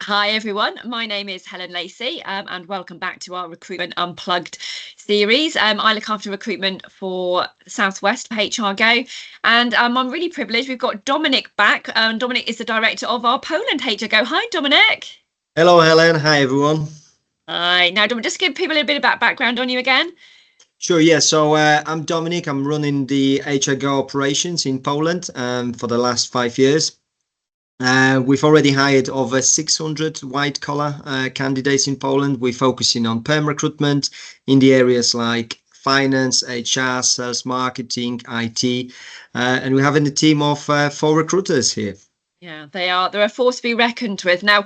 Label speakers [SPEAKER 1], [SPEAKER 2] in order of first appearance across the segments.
[SPEAKER 1] Hi everyone, my name is Helen Lacey and welcome back to our Recruitment Unplugged series. I look after recruitment for Southwest for HRGO and I'm really privileged. We've got Dominic back. Dominic is the director of our Poland HRGO. Hi Dominic.
[SPEAKER 2] Hello, Helen. Hi, everyone.
[SPEAKER 1] Hi. Now Dominic, just give people a little bit of background on you again.
[SPEAKER 2] Sure, yeah. So I'm Dominic. I'm running the HRGO operations in Poland for the last 5 years. We've already hired over 600 white-collar candidates in Poland. We're focusing on perm recruitment in the areas like finance, HR, sales, marketing, IT, and we have a team of 4 recruiters here.
[SPEAKER 1] Yeah, they're a force to be reckoned with. Now,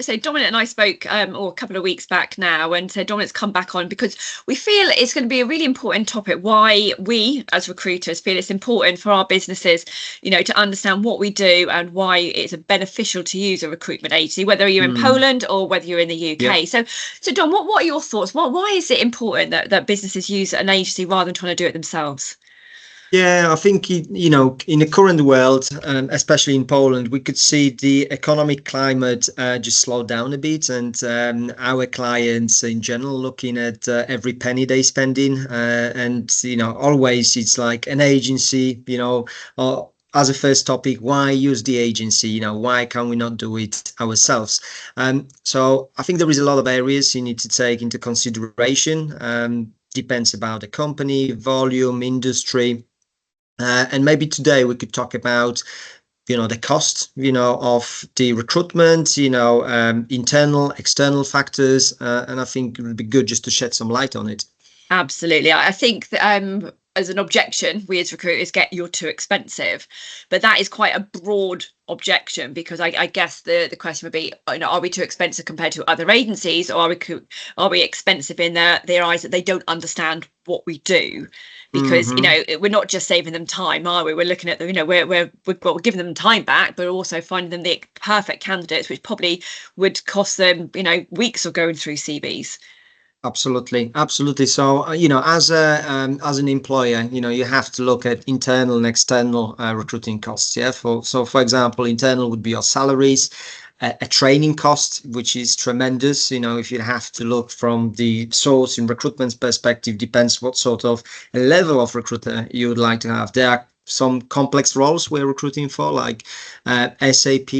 [SPEAKER 1] so Dominic and I spoke a couple of weeks back now, and so Dominic's come back on because we feel it's going to be a really important topic. Why we as recruiters feel it's important for our businesses, to understand what we do and why it's beneficial to use a recruitment agency, whether you're in Poland or whether you're in the UK.
[SPEAKER 2] Yep.
[SPEAKER 1] So Dom, what are your thoughts? Why is it important that businesses use an agency rather than trying to do it themselves?
[SPEAKER 2] Yeah, I think, in the current world, especially in Poland, we could see the economic climate just slow down a bit, and our clients in general looking at every penny they spend in, and always it's like an agency, as a first topic, why use the agency? Why can we not do it ourselves? So I think there is a lot of areas you need to take into consideration. Depends about the company, volume, industry. And maybe today we could talk about, the cost, of the recruitment, internal, external factors. And I think it would be good just to shed some light on it.
[SPEAKER 1] Absolutely. I think that, as an objection, we as recruiters get you're too expensive, but that is quite a broad objection because I guess the question would be, are we too expensive compared to other agencies, or are we expensive in their eyes that they don't understand what we do? Because we're not just saving them time, are we? We're looking at them, we're giving them time back, but also finding them the perfect candidates, which probably would cost them, weeks of going through CVs.
[SPEAKER 2] Absolutely, absolutely. So, as an employer, you have to look at internal and external recruiting costs. Yeah. For example, internal would be your salaries, a training cost, which is tremendous. If you have to look from the source in recruitment perspective, depends what sort of level of recruiter you would like to have. There are some complex roles we're recruiting for, like SAP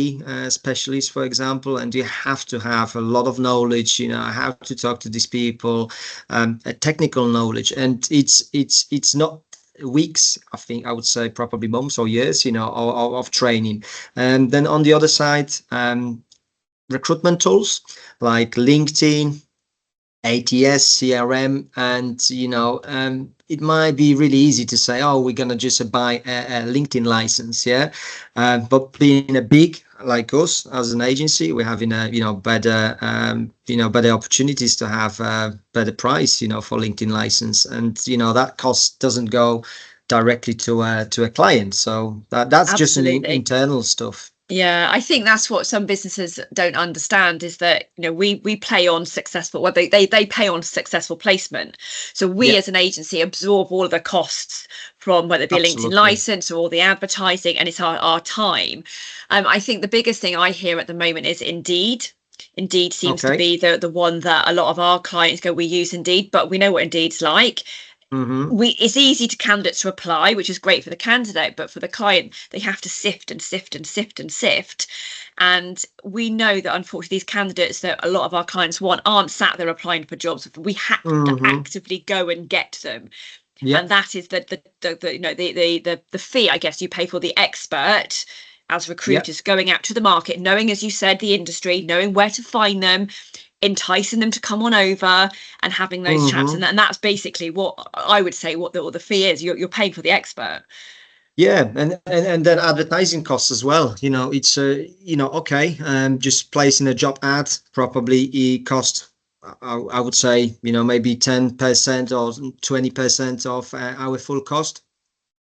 [SPEAKER 2] specialists, for example, and you have to have a lot of knowledge. How to talk to these people, a technical knowledge, and it's not weeks. I think I would say probably months or years, of training. And then on the other side, recruitment tools like LinkedIn, ATS, CRM, and it might be really easy to say, oh, we're gonna just buy a LinkedIn license, yeah. But being a big like us as an agency, we're having better opportunities to have a better price, for LinkedIn license, and that cost doesn't go directly to a client. So that's just an
[SPEAKER 1] Absolutely.
[SPEAKER 2] internal stuff.
[SPEAKER 1] Yeah, I think that's what some businesses don't understand is that, we play on successful, well, they pay on successful placement. So we
[SPEAKER 2] Yeah,
[SPEAKER 1] as an agency absorb all of the costs from whether it be a LinkedIn
[SPEAKER 2] absolutely.
[SPEAKER 1] license or all the advertising, and it's our time. I think the biggest thing I hear at the moment is Indeed. Indeed seems to
[SPEAKER 2] Okay.
[SPEAKER 1] be the one that a lot of our clients go, we use Indeed, but we know what Indeed's like.
[SPEAKER 2] Mm-hmm.
[SPEAKER 1] It's easy to candidates to apply, which is great for the candidate, but for the client they have to sift and sift and sift and sift. And we know that unfortunately these candidates that a lot of our clients want aren't sat there applying for jobs. We have to
[SPEAKER 2] Mm-hmm.
[SPEAKER 1] actively go and get them,
[SPEAKER 2] Yeah.
[SPEAKER 1] and that is the fee, I guess, you pay for the expert as
[SPEAKER 2] Yeah.
[SPEAKER 1] recruiters going out to the market, knowing, as you said, the industry, knowing where to find them, enticing them to come on over and having those chats.
[SPEAKER 2] Mm-hmm.
[SPEAKER 1] And that's basically what I would say what the fee is. You're paying for the expert.
[SPEAKER 2] Yeah, and then advertising costs as well. It's okay. Just placing a job ad probably it cost. I would say maybe 10% or 20% of our full cost.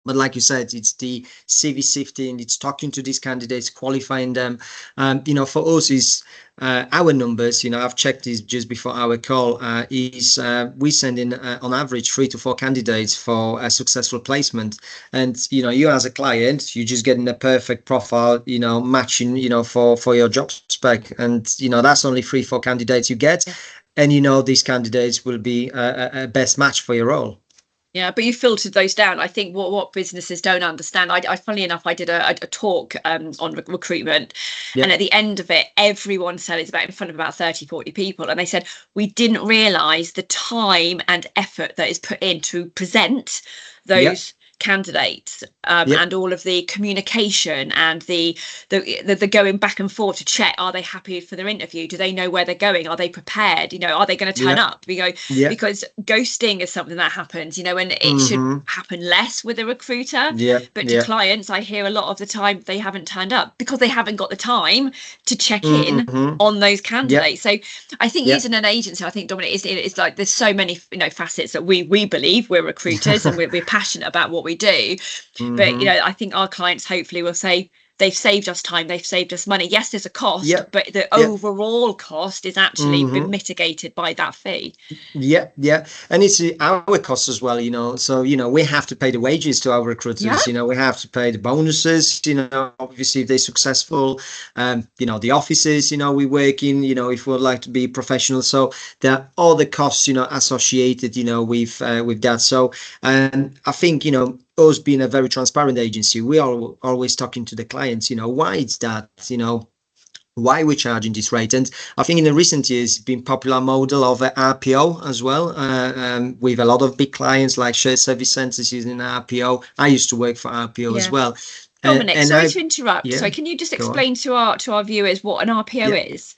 [SPEAKER 2] But like you said, it's the CV sifting, it's talking to these candidates, qualifying them. For us is our numbers. I've checked this just before our call. Is we send in on average 3 to 4 candidates for a successful placement, and you as a client, you're just getting a perfect profile, matching, for your job spec, and that's only 3, 4 candidates you get,
[SPEAKER 1] Yeah.
[SPEAKER 2] and these candidates will be a best match for your role.
[SPEAKER 1] Yeah, but you filtered those down. I think what businesses don't understand. Funnily enough, I did a talk on recruitment,
[SPEAKER 2] Yeah,
[SPEAKER 1] and at the end of it, everyone said it's about in front of about 30, 40 people, and they said we didn't realise the time and effort that is put in to present
[SPEAKER 2] yeah,
[SPEAKER 1] those candidates,
[SPEAKER 2] yeah,
[SPEAKER 1] and all of the communication and the going back and forth to check, are they happy for their interview, do they know where they're going, are they prepared, are they going to turn
[SPEAKER 2] yeah,
[SPEAKER 1] up,
[SPEAKER 2] yeah.
[SPEAKER 1] because ghosting is something that happens, and it should
[SPEAKER 2] Mm-hmm.
[SPEAKER 1] happen less with a recruiter.
[SPEAKER 2] Yeah,
[SPEAKER 1] But to
[SPEAKER 2] yeah.
[SPEAKER 1] clients, I hear a lot of the time they haven't turned up because they haven't got the time to check in
[SPEAKER 2] Mm-hmm.
[SPEAKER 1] on those
[SPEAKER 2] Yeah,
[SPEAKER 1] candidates. So I think
[SPEAKER 2] yeah.
[SPEAKER 1] using an agency, I think, Dominic, is like there's so many facets that we believe we're recruiters and we're passionate about what we do. But
[SPEAKER 2] Mm-hmm.
[SPEAKER 1] I think our clients hopefully will say they've saved us time, they've saved us money. Yes, there's a cost,
[SPEAKER 2] Yeah,
[SPEAKER 1] but the
[SPEAKER 2] yeah.
[SPEAKER 1] overall cost is actually been
[SPEAKER 2] Mm-hmm.
[SPEAKER 1] mitigated by that fee.
[SPEAKER 2] Yeah, yeah. And it's our costs as well, So, we have to pay the wages to our
[SPEAKER 1] Yeah.
[SPEAKER 2] recruiters, we have to pay the bonuses, obviously if they're successful, the offices, we work in, if we'd like to be professional. So there are all the costs, associated, with that. So, and I think, us being a very transparent agency, we are always talking to the clients, why it's that, why we're charging this rate. And I think in the recent years, it's been popular model of RPO as well, with a lot of big clients like shared service centers using RPO. I used to work for RPO as
[SPEAKER 1] Yeah.
[SPEAKER 2] well.
[SPEAKER 1] Dominic,
[SPEAKER 2] And
[SPEAKER 1] sorry
[SPEAKER 2] I,
[SPEAKER 1] to interrupt.
[SPEAKER 2] yeah,
[SPEAKER 1] So can you just
[SPEAKER 2] go on.
[SPEAKER 1] explain to our viewers what an RPO
[SPEAKER 2] Yeah.
[SPEAKER 1] is?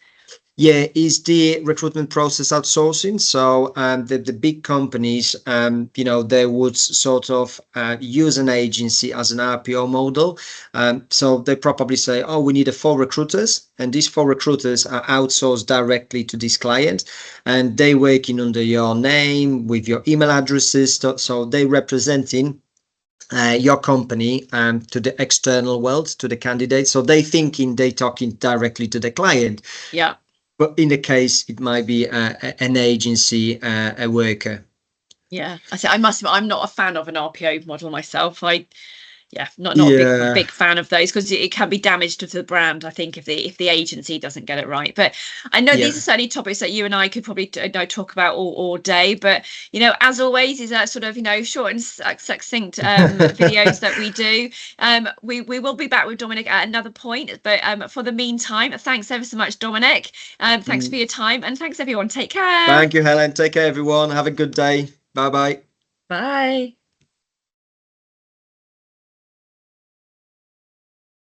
[SPEAKER 2] Yeah, is the recruitment process outsourcing. So the big companies, they would sort of use an agency as an RPO model. So they probably say, oh, we need 4 recruiters, and these 4 recruiters are outsourced directly to this client, and they working under your name with your email addresses. So they representing your company to the external world, to the candidate. So they thinking they talking directly to the client.
[SPEAKER 1] Yeah.
[SPEAKER 2] But in the case, it might be an agency, a worker.
[SPEAKER 1] Yeah. I say I must admit, I'm not a fan of an RPO model myself. Yeah, not a
[SPEAKER 2] Yeah.
[SPEAKER 1] big fan of those because it can be damage to the brand, I think, if the agency doesn't get it right. But I know these
[SPEAKER 2] Yeah.
[SPEAKER 1] are certainly topics that you and I could probably talk about all day. But as always, is that sort of short and succinct videos that we do. We will be back with Dominic at another point. But for the meantime, thanks ever so much, Dominic. Thanks for
[SPEAKER 2] Mm.
[SPEAKER 1] your time, and thanks everyone. Take care.
[SPEAKER 2] Thank you, Helen. Take care, everyone. Have a good day. Bye bye.
[SPEAKER 1] Bye.